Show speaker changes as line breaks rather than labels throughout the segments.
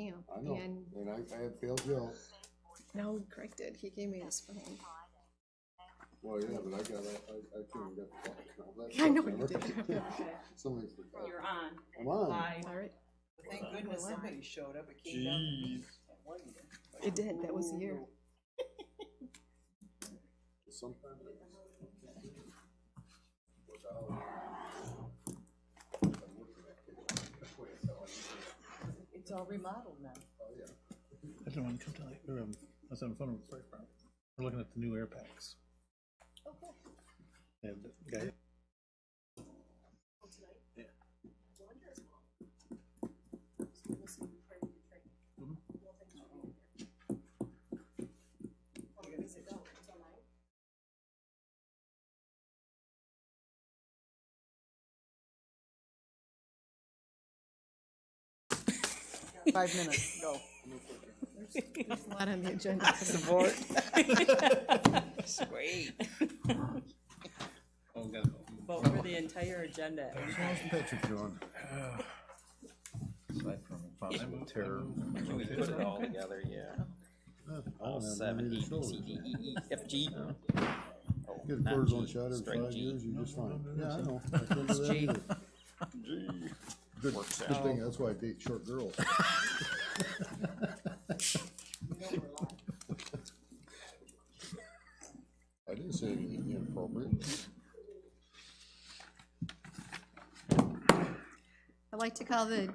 camp.
I know,
And
and I had failed Joe.
no, Craig did. He gave me his phone.
Well, yeah, but I can't even get the clock.
I know you did.
Somebody forgot.
You're on.
I'm on.
Live.
All right.
Thank goodness somebody showed up. It came down to me. One year.
It did. That was the year.
Sometimes.
It's all remodeled now.
I didn't want to come tonight. I was having fun with the fire department. We're looking at the new air packs.
Okay.
And the guy. Yeah.
Yeah. 5 minutes, go.
There's a lot on the agenda.
Support. Sweet.
Oh, got it.
Vote for the entire agenda.
How's Patrick doing?
Aside from possible terror.
We put it all together, yeah. All 7, A, B, C, D, E, E, F, G. Oh,
Get a
not
cortisone
G,
shot every
straight
5
G.
years, you're just fine. Yeah, I know. I can do that
G.
too. Good,
Works
good
out.
thing, that's why I date short girls. I didn't say anything inappropriate.
I'd like to call the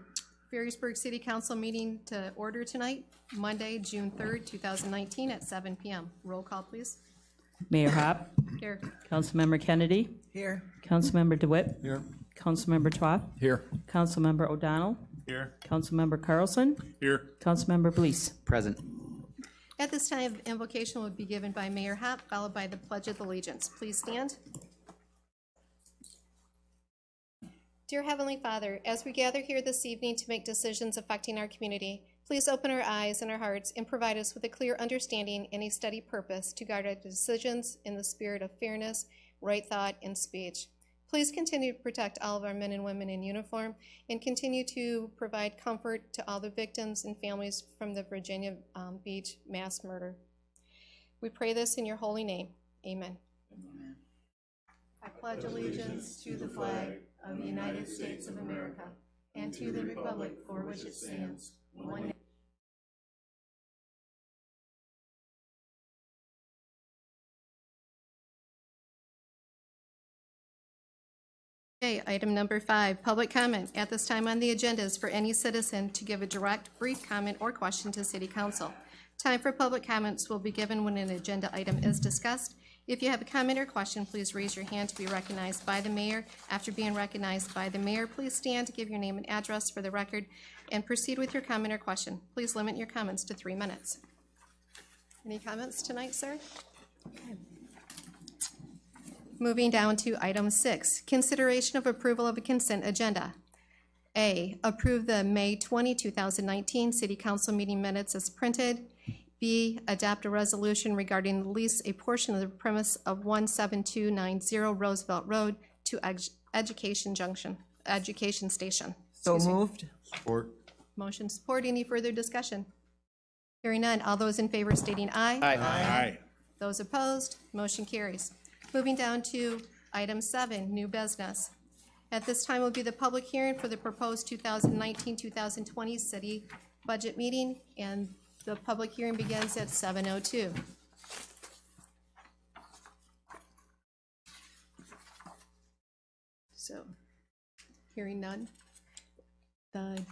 Ferrisburg City Council meeting to order tonight, Monday, June 3rd, 2019 at 7 PM. Roll call, please.
Mayor Hop,
Here.
Councilmember Kennedy,
Here.
Councilmember DeWitt,
Here.
Councilmember Twa,
Here.
Councilmember O'Donnell,
Here.
Councilmember Carlson,
Here.
Councilmember Blease.
Present.
At this time, invocation will be given by Mayor Hop, followed by the Pledge of Allegiance. Please stand. Dear Heavenly Father, as we gather here this evening to make decisions affecting our community, please open our eyes and our hearts and provide us with a clear understanding and a steady purpose to guide our decisions in the spirit of fairness, right thought, and speech. Please continue to protect all of our men and women in uniform and continue to provide comfort to all the victims and families from the Virginia Beach mass murder. We pray this in your holy name. Amen. I pledge allegiance to the flag of the United States of America and to the republic for which it stands, one nation. Okay, item number 5, public comment. At this time on the agenda is for any citizen to give a direct, brief comment or question to City Council. Time for public comments will be given when an agenda item is discussed. If you have a comment or question, please raise your hand to be recognized by the mayor. After being recognized by the mayor, please stand to give your name and address for the record and proceed with your comment or question. Please limit your comments to 3 minutes. Any comments tonight, sir? Okay. Moving down to item 6, consideration of approval of a consent agenda. A, approve the May 20, 2019 City Council meeting minutes as printed. B, adopt a resolution regarding the lease a portion of the premise of 17290 Roosevelt Road to Education Station.
So moved.
Support.
Motion support. Any further discussion? Hearing none. All those in favor stating aye.
Aye.
Those opposed, motion carries. Moving down to item 7, new business. At this time will be the public hearing for the proposed 2019-2020 city budget meeting, and the public hearing begins at 7:02. So, hearing none. The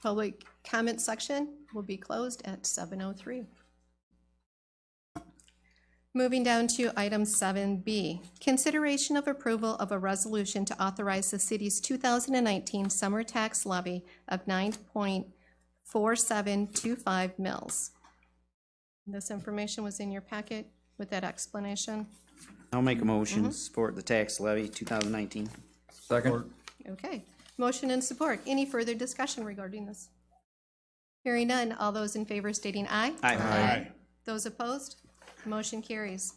public comment section will be closed at 7:03. Moving down to item 7B, consideration of approval of a resolution to authorize the city's 2019 summer tax levy of 9.4725 mils. This information was in your packet with that explanation.
I'll make a motion to support the tax levy 2019.
Second.
Okay, motion and support. Any further discussion regarding this? Hearing none, all those in favor stating aye.
Aye.
Those opposed? Motion carries.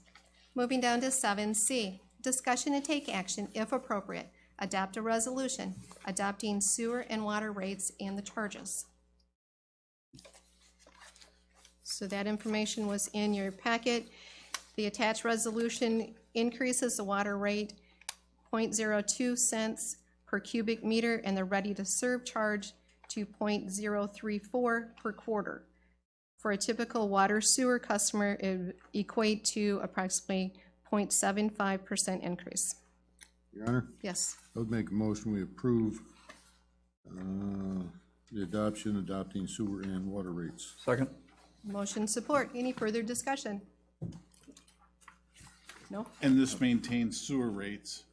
Moving down to 7C, discussion and take action, if appropriate, adopt a resolution adopting sewer and water rates and the charges. So that information was in your packet. The attached resolution increases the water rate 0.02 cents per cubic meter and the ready-to-serve charge to 0.034 per quarter. For a typical water sewer customer, it would equate to approximately 0.75% increase.
Your Honor,
Yes.
I would make a motion, we approve the adopting sewer and water rates.
Second.
Motion support. Any further discussion? No?
And this maintains sewer rates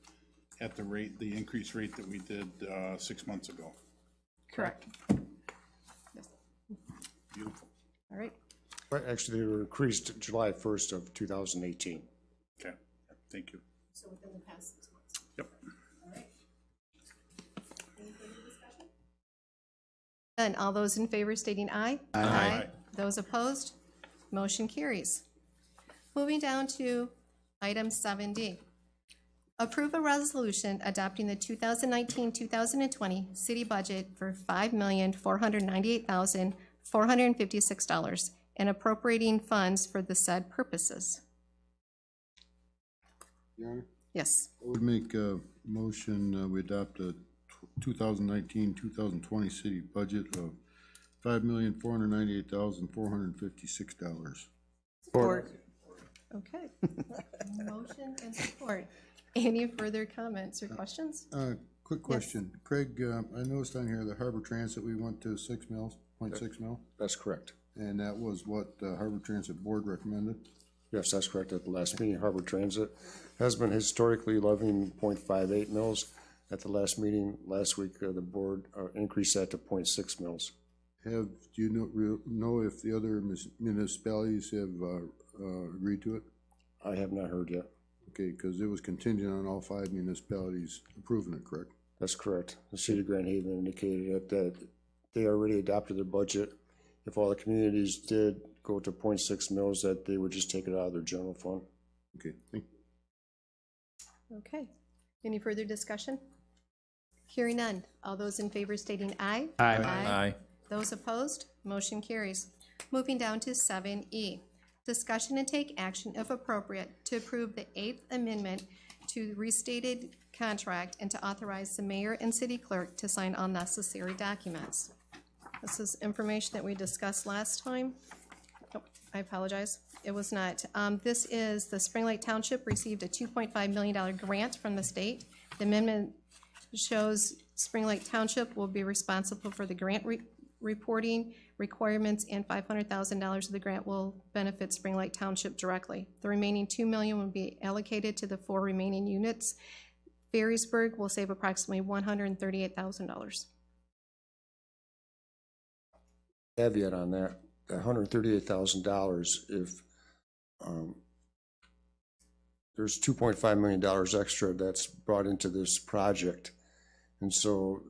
at the rate, the increased rate that we did 6 months ago.
Correct. Yes.
Beautiful.
All right.
But actually, they were increased July 1st of 2018.
Okay, thank you.
So within the past 6 months.
Yep.
All right. Any further discussion? And all those in favor stating aye. Aye. Those opposed? Motion carries. Moving down to item 7D. Approve a resolution adopting the 2019-2020 city budget for $5,498,456 and appropriating funds for the said purposes.
Your Honor,
Yes.
I would make a motion, we adopt a 2019-2020 city budget of $5,498,456.
Support.
Okay. Motion and support. Any further comments or questions?
Quick question. Craig, I noticed on here the Harbor Transit, we went to 6 mils, 0.6 mil,
That's correct.
and that was what the Harbor Transit Board recommended?
Yes, that's correct. At the last meeting, Harbor Transit has been historically levying 0.58 mils. At the last meeting last week, the board increased that to 0.6 mils.
Do you know if the other municipalities have agreed to it?
I have not heard yet.
Okay, because it was contingent on all 5 municipalities approving it, correct?
That's correct. The city of Grand Haven indicated that they already adopted their budget. If all the communities did go to 0.6 mils, that they would just take it out of their general fund.
Okay, thank you.
Okay. Any further discussion? Hearing none. All those in favor stating aye.
Aye.
Those opposed? Motion carries. Moving down to 7E. Discussion and take action, if appropriate, to approve the 8th Amendment to the restated contract and to authorize the mayor and city clerk to sign all necessary documents. This is information that we discussed last time. Oh, I apologize. It was not. This is the Spring Lake Township received a $2.5 million grant from the state. The amendment shows Spring Lake Township will be responsible for the grant reporting requirements, and $500,000 of the grant will benefit Spring Lake Township directly. The remaining $2 million will be allocated to the 4 remaining units. Ferrisburg will save approximately $138,000.
Caveat on that, $138,000, if there's $2.5 million extra that's brought into this project. And so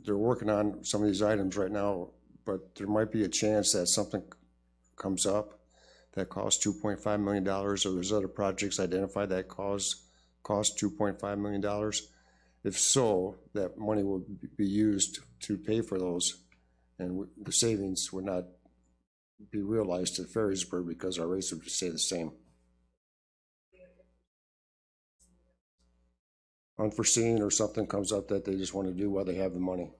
they're working on some of these items right now, but there might be a chance that something comes up that costs $2.5 million, or there's other projects identified that cost $2.5 million. If so, that money will be used to pay for those, and the savings would not be realized at Ferrisburg because our rates would stay the same. Unforeseen, or something comes up that they just want to do while they have the money.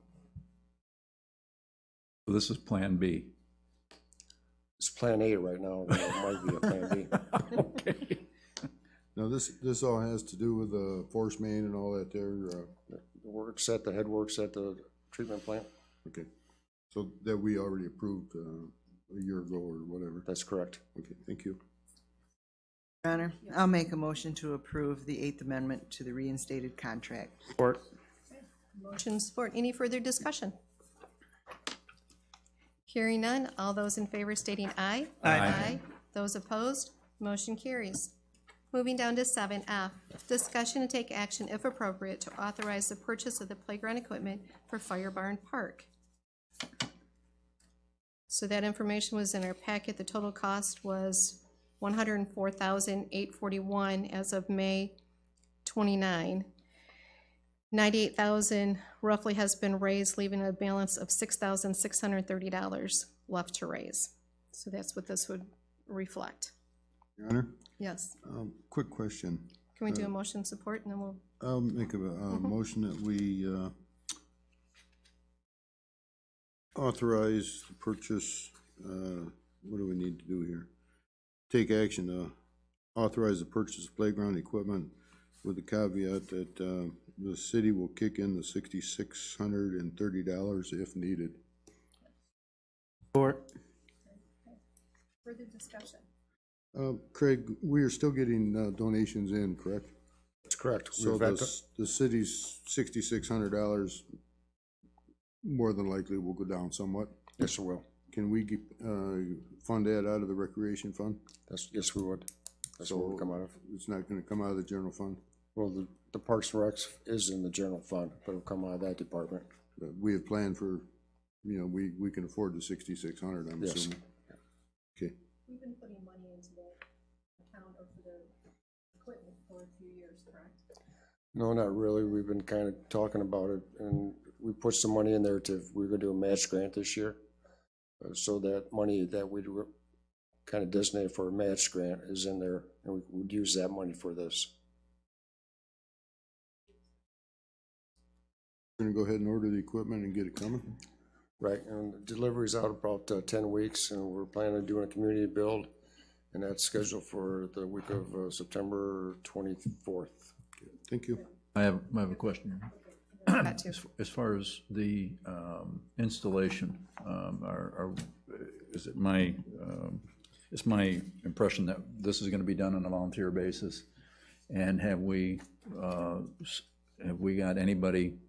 So this is Plan B.
It's Plan A right now, but it might be a Plan B.
Okay.
Now, this all has to do with the force main and all that there,
The head works at the treatment plant.
okay. So that we already approved a year ago or whatever.
That's correct.
Okay, thank you.
Your Honor, I'll make a motion to approve the 8th Amendment to the reinstated contract.
Support.
Motion support. Any further discussion? Hearing none. All those in favor stating aye.
Aye.
Those opposed? Motion carries. Moving down to 7F. Discussion and take action, if appropriate, to authorize the purchase of the playground equipment for Fire Barn Park. So that information was in our packet. The total cost was $104,841 as of May 29. $98,000 roughly has been raised, leaving a balance of $6,630 left to raise. So that's what this would reflect.
Your Honor,
Yes.
quick question.
Can we do a motion support and then we'll,
I'll make a motion that we authorize the purchase, what do we need to do here? Take action to authorize the purchase of playground equipment with the caveat that the city will kick in the $6,630 if needed.
Support.
further discussion?
Craig, we are still getting donations in, correct?
That's correct.
So
We've had to-
the city's $6,600 more than likely will go down somewhat.
Yes, we will.
Can we fund that out of the recreation fund?
Yes, we would. That's what we'll come out of.
It's not gonna come out of the general fund?
Well, the Parks and Recs is in the general fund, but it'll come out of that department.
But we have planned for, we can afford the 6,600, I'm
Yes.
assuming. Okay,
We've been putting money into the account or for the equipment for a few years, correct?
No, not really. We've been kind of talking about it, and we put some money in there we're gonna do a match grant this year. So that money that we kind of designated for a match grant is in there, and we would use that money for this.
we're gonna go ahead and order the equipment and get it coming?
Right, and the delivery's out about 10 weeks, and we're planning on doing a community build, and that's scheduled for the week of September 24th.
Thank you.
I have a question.
Got to.
As far as the installation, is it it's my impression that this is gonna be done on a volunteer basis? And have we got anybody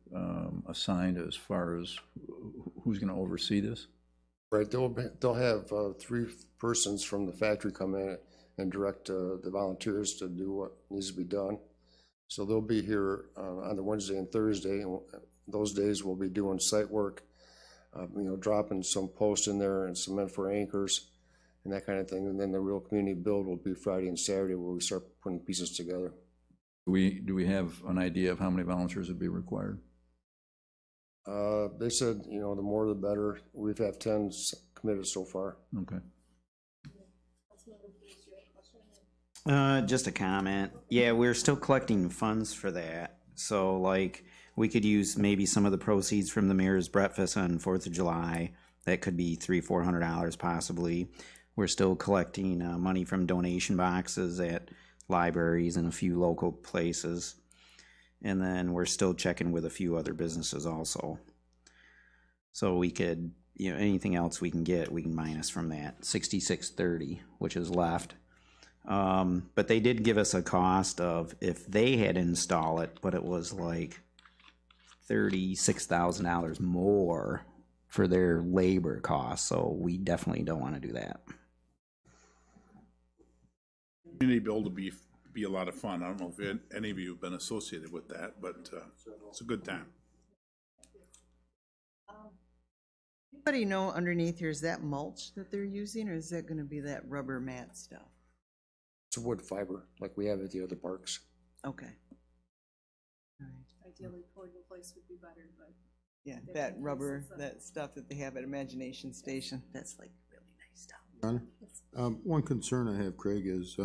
assigned as far as who's gonna oversee this?
Right, they'll have 3 persons from the factory come in and direct the volunteers to do what needs to be done. So they'll be here on the Wednesday and Thursday, and those days we'll be doing site work, dropping some posts in there and cement for anchors and that kind of thing. And then the real community build will be Friday and Saturday where we start putting pieces together.
Do we have an idea of how many volunteers would be required?
They said, the more the better. We've had 10 committed so far.
Okay.
Just a comment. Yeah, we're still collecting funds for that. So like, we could use maybe some of the proceeds from the mayor's breakfast on 4th of July. That could be $300-400 possibly. We're still collecting money from donation boxes at libraries and a few local places. And then we're still checking with a few other businesses also. So we could, anything else we can get, we can minus from that $66.30, which is left. But they did give us a cost of if they had installed it, but it was like $36,000 more for their labor costs. So we definitely don't want to do that.
Community build will be a lot of fun. I don't know if any of you have been associated with that, but it's a good time.
Anybody know underneath here, is that mulch that they're using, or is that gonna be that rubber mat stuff?
It's wood fiber like we have at the other parks.
Okay. All right.
Ideally, poured in place would be better, but.
Yeah, that rubber, that stuff that they have at Imagination Station, that's like really nice stuff.
Honor? One concern I have, Craig, is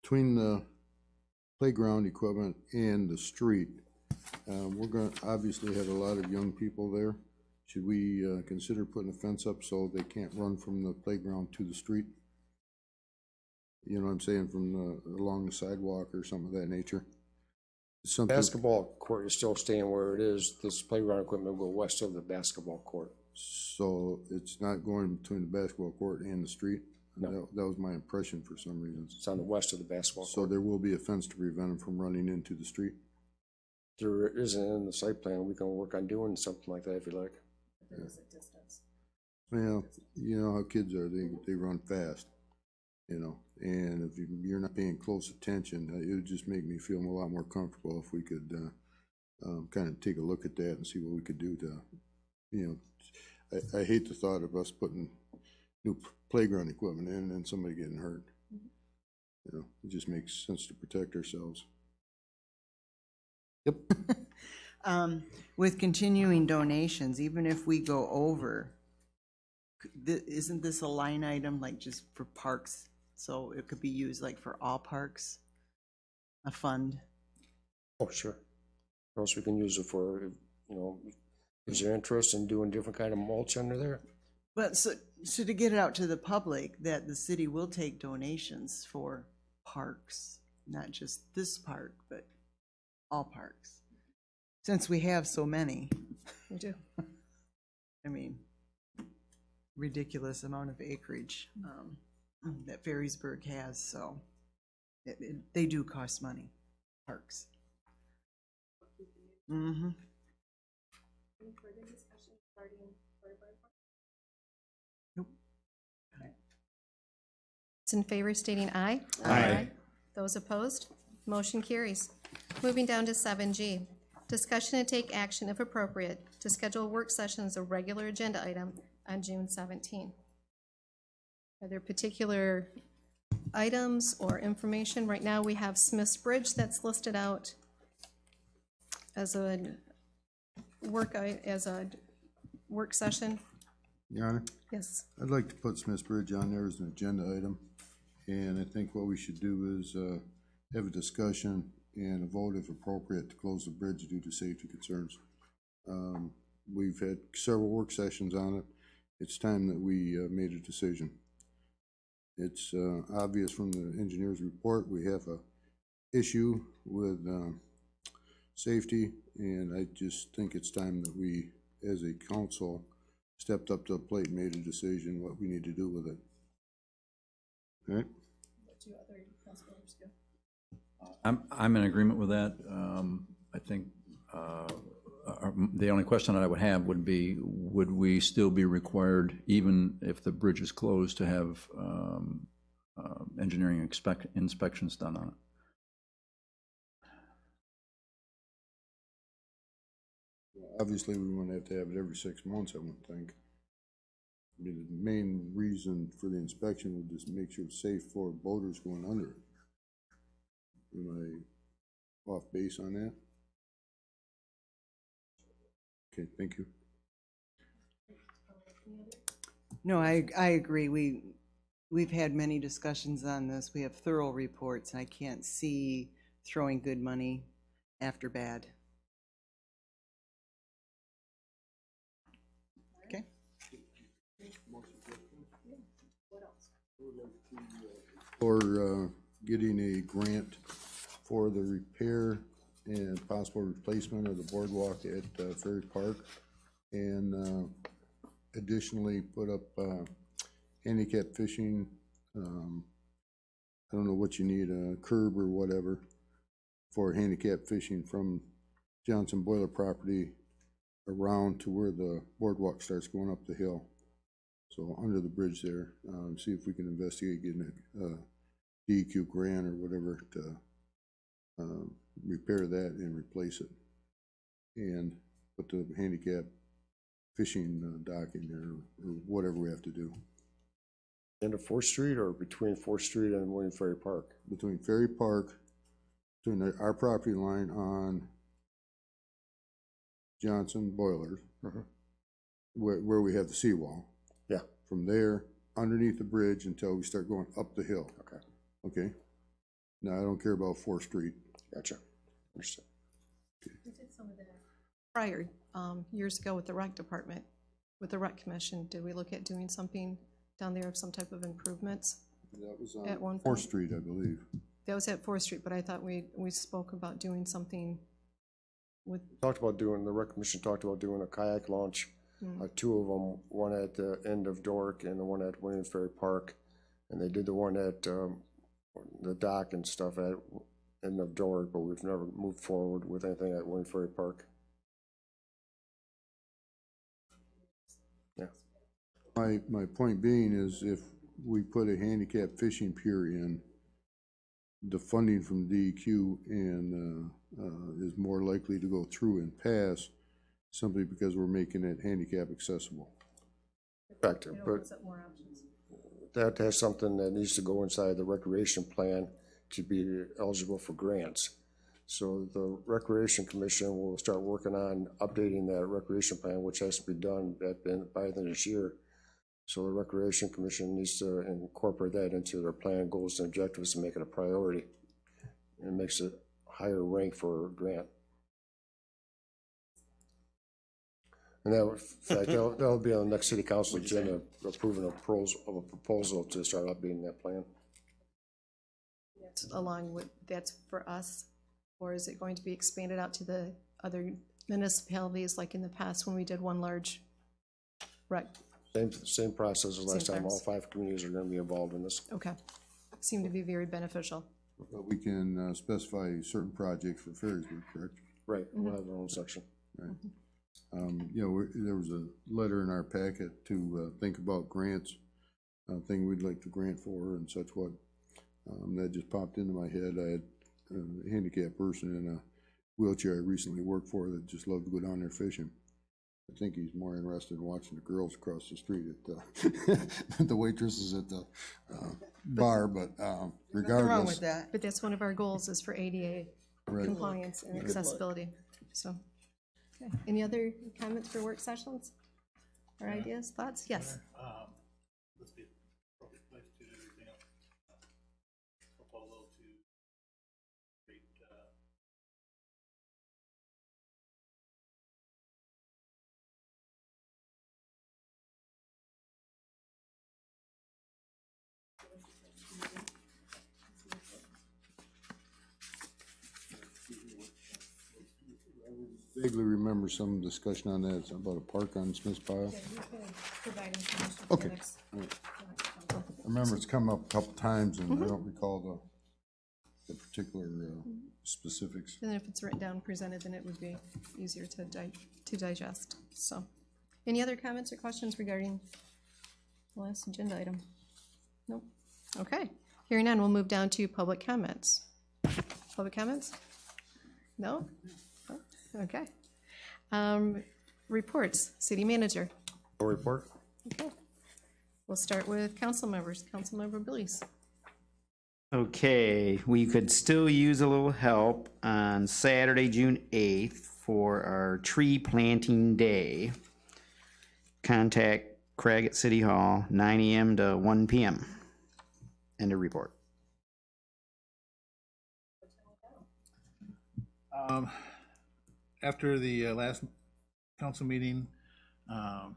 between the playground equipment and the street, we're gonna obviously have a lot of young people there. Should we consider putting a fence up so they can't run from the playground to the street? You know what I'm saying, from along the sidewalk or something of that nature? Something.
Basketball court is still staying where it is. This playground equipment will go west of the basketball court.
So it's not going between the basketball court and the street?
No.
That was my impression for some reason.
It's on the west of the basketball
So
court.
there will be a fence to prevent them from running into the street?
There isn't in the site plan. We can work on doing something like that if you like.
There is a distance.
Well, you know how kids are, they run fast, and if you're not paying close attention, it would just make me feel a lot more comfortable if we could kind of take a look at that and see what we could do to, I hate the thought of us putting new playground equipment in and somebody getting hurt. It just makes sense to protect ourselves.
Yep.
With continuing donations, even if we go over Isn't this a line item like just for parks? So it could be used like for all parks? A fund?
Oh, sure. Or else we can use it for, you know, is there interest in doing different kind of mulch under there?
But so to get it out to the public, that the city will take donations for parks, not just this park, but all parks. Since we have so many,
We do.
I mean, ridiculous amount of acreage that Ferrisburg has, so they do cost money, parks. Mm-hmm.
Those in favor stating aye.
Aye.
Those opposed? Motion carries. Moving down to 7G. Discussion and take action, if appropriate, to schedule a work session as a regular agenda item on June 17. Are there particular items or information? Right now, we have Smith's Bridge that's listed out as a work session.
Your Honor,
Yes.
I'd like to put Smith's Bridge on there as an agenda item. And I think what we should do is have a discussion and a vote if appropriate to close the bridge due to safety concerns. We've had several work sessions on it. It's time that we made a decision. It's obvious from the engineer's report, we have a issue with safety, and I just think it's time that we, as a council, stepped up to the plate and made a decision what we need to do with it. All right?
I'm in agreement with that. I think the only question that I would have would be, would we still be required, even if the bridge is closed, to have engineering inspections done on it?
Obviously, we wouldn't have to have it every 6 months, I wouldn't think. I mean, the main reason for the inspection would just make sure it's safe for boaters going under it. Am I off base on that? Okay, thank you.
No, I agree. We've had many discussions on this. We have thorough reports, and I can't see throwing good money after bad. Okay.
Or getting a grant for the repair and possible replacement of the boardwalk at Ferry Park. And additionally, put up handicap fishing. I don't know what you need, a curb or whatever, for handicap fishing from Johnson Boiler property around to where the boardwalk starts going up the hill. So under the bridge there, see if we can investigate getting a DEQ grant or whatever to repair that and replace it. And put the handicap fishing dock in there, or whatever we have to do.
End of 4th Street or between 4th Street and William Ferry Park?
Between Ferry Park, between our property line on Johnson Boilers, where we have the seawall.
Yeah.
From there, underneath the bridge until we start going up the hill.
Okay,
Okay? Now, I don't care about 4th Street.
gotcha. Understood.
We did some of that prior, years ago with the rec department, with the rec commission. Did we look at doing something down there of some type of improvements?
That was
At one
on 4th
point.
Street, I believe.
That was at 4th Street, but I thought we spoke about doing something with,
The rec commission talked about doing a kayak launch, 2 of them, one at the end of Doric and the one at William Ferry Park. And they did the one at the dock and stuff at end of Doric, but we've never moved forward with anything at William Ferry Park. Yeah.
My point being is if we put a handicap fishing pier in, the funding from DEQ and is more likely to go through and pass simply because we're making it handicap accessible.
Correct, but that has something that needs to go inside the recreation plan to be eligible for grants. So the Recreation Commission will start working on updating that recreation plan, which has to be done by the end of this year. So the Recreation Commission needs to incorporate that into their plan, goals, and objectives and make it a priority. And it makes it higher rank for a grant. And that, in fact, that'll be on the next city council agenda, approving a proposal to start updating that plan.
Along with, that's for us, or is it going to be expanded out to the other municipalities like in the past when we did one large rec?
Same process as last
Same
time. All
process.
5 communities are gonna be involved in this.
Okay. Seemed to be very beneficial.
But we can specify certain projects for Ferrisburg, correct?
Right, we'll have our own section.
Right. You know, there was a letter in our packet to think about grants, thing we'd like to grant for and such what. That just popped into my head. I had a handicapped person in a wheelchair I recently worked for that just loved to go down there fishing. I think he's more interested in watching the girls across the street at the waitresses at the bar, but regardless.
Nothing wrong with that.
But that's one of our goals is for ADA
Right.
compliance and accessibility, so. Okay. Any other comments for work sessions? Or ideas, thoughts? Yes.
Let's be appropriate place to, you know, proposal to create,
Vaguely remember some discussion on that. It's about a park on Smith's Pile. Okay. I remember it's come up a couple times and I don't recall the particular specifics.
And if it's written down, presented, then it would be easier to digest, so. Any other comments or questions regarding the last agenda item? Nope. Okay. Hearing none, we'll move down to public comments. Public comments? No? Oh, okay. Reports, city manager.
No report?
Okay. We'll start with council members. Councilmember Belize.
Okay, we could still use a little help on Saturday, June 8th for our tree planting day. Contact Craig at City Hall, 9 a.m. to 1 p.m. End of report.
After the last council meeting, I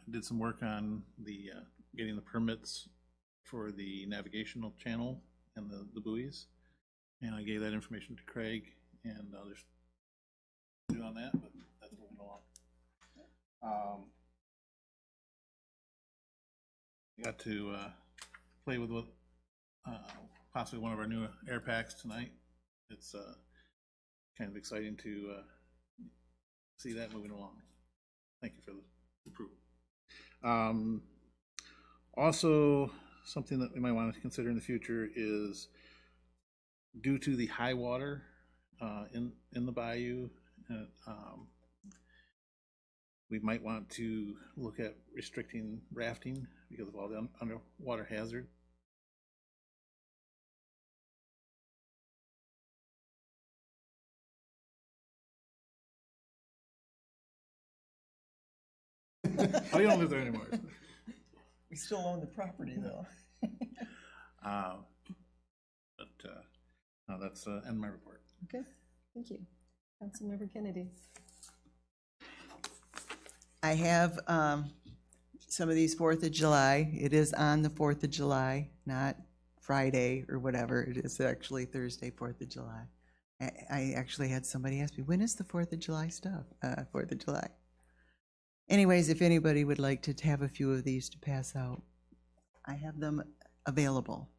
did some work on the getting the permits for the navigational channel and the buoys, and I gave that information to Craig, and I'll just do on that, but that's moving along. I got to play with what possibly one of our new air packs tonight. It's kind of exciting to see that moving along. Thank you for the approval. Also, something that we might want to consider in the future is due to the high water in the bayou, we might want to look at restricting rafting because of all the underwater hazard. Oh, you don't live there anymore.
We still own the property, though.
No, that's end my report.
Okay, thank you. Councilmember Kennedy.
I have some of these 4th of July. It is on the 4th of July, not Friday or whatever. It is actually Thursday, 4th of July. I actually had somebody ask me, when is the 4th of July stuff? 4th of July. Anyways, if anybody would like to have a few of these to pass out, I have them available.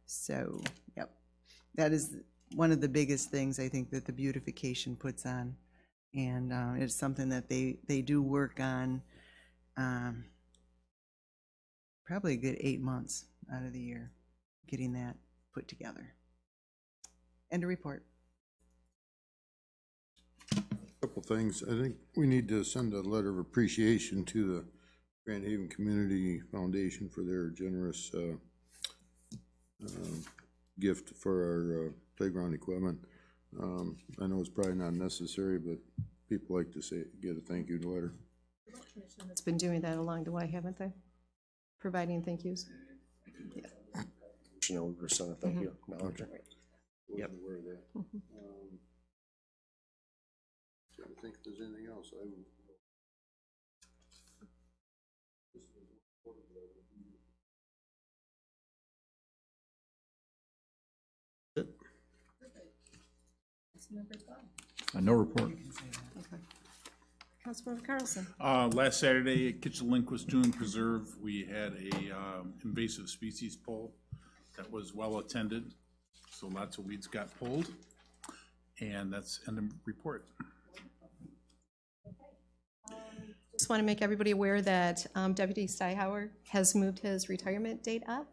So, yep. That is one of the biggest things I think that the beautification puts on. And it's something that they do work on probably a good 8 months out of the year, getting that put together. End of report.
Couple things. I think we need to send a letter of appreciation to the Grand Haven Community Foundation for their generous gift for our playground equipment. I know it's probably not necessary, but people like to get a thank you letter.
It's been doing that along the way, haven't they? providing thank yous.
You know, we were sent a thank you.
Okay.
Yep.
Wasn't aware of that. Trying to think if there's anything else.
No report.
Councilmember Carlson.
Last Saturday at Kitchen Link was Dune Preserve, we had a invasive species pull that was well attended. So lots of weeds got pulled. And that's end of report.
Just want to make everybody aware that Deputy Steihauer has moved his retirement date up.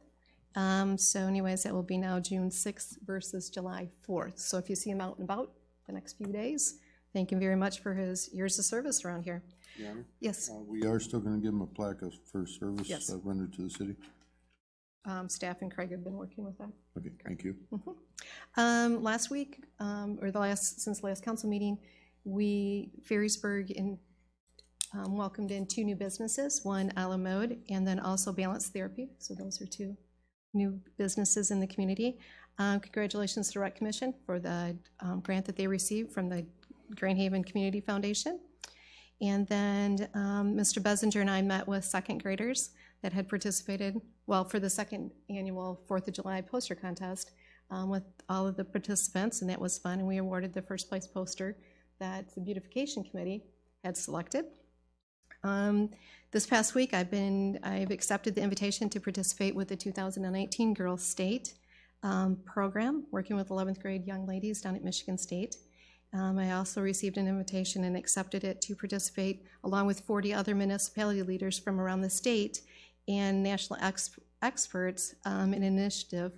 So anyways, it will be now June 6th versus July 4th. So if you see him out and about the next few days, thank him very much for his years of service around here.
Yeah.
Yes,
We are still gonna give him a plaque of first service
Yes.
rendered to the city.
staff and Craig have been working with that.
Okay, thank you.
Last week, since the last council meeting, Ferrisburg welcomed in 2 new businesses, one a la mode, and then also Balance Therapy. So those are 2 new businesses in the community. Congratulations to the Rec Commission for the grant that they received from the Grand Haven Community Foundation. And then Mr. Bessinger and I met with second graders that had participated, for the second annual 4th of July poster contest with all of the participants, and that was fun. And we awarded the first place poster that the Beautification Committee had selected. This past week, I've accepted the invitation to participate with the 2019 Girls State program, working with 11th grade young ladies down at Michigan State. I also received an invitation and accepted it to participate along with 40 other municipality leaders from around the state and national experts in an initiative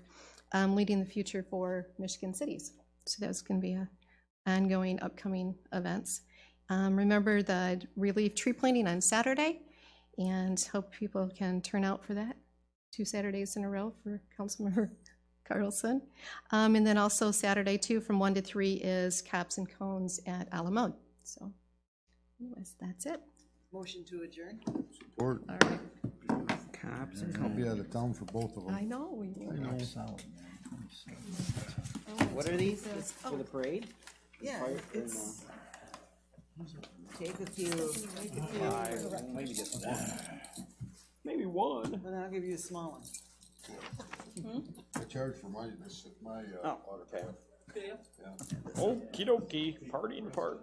leading the future for Michigan cities. So that's going to be ongoing upcoming events. Remember the relief tree planting on Saturday, and hope people can turn out for that 2 Saturdays in a row for Councilmember Carlson. And then also Saturday too, from 1 to 3 is Caps and Cones at Alamode. So anyways, that's it.
Motion to adjourn?
Support.
All right.
Cops
I'll be out of town for both of them.
I know. We will.
What are these? For the parade?
Yeah, it's. Take a few.
Maybe one.
Then I'll give you a small one.
I charge for my
Oh,
autograph.
Okie dokie, party in the park.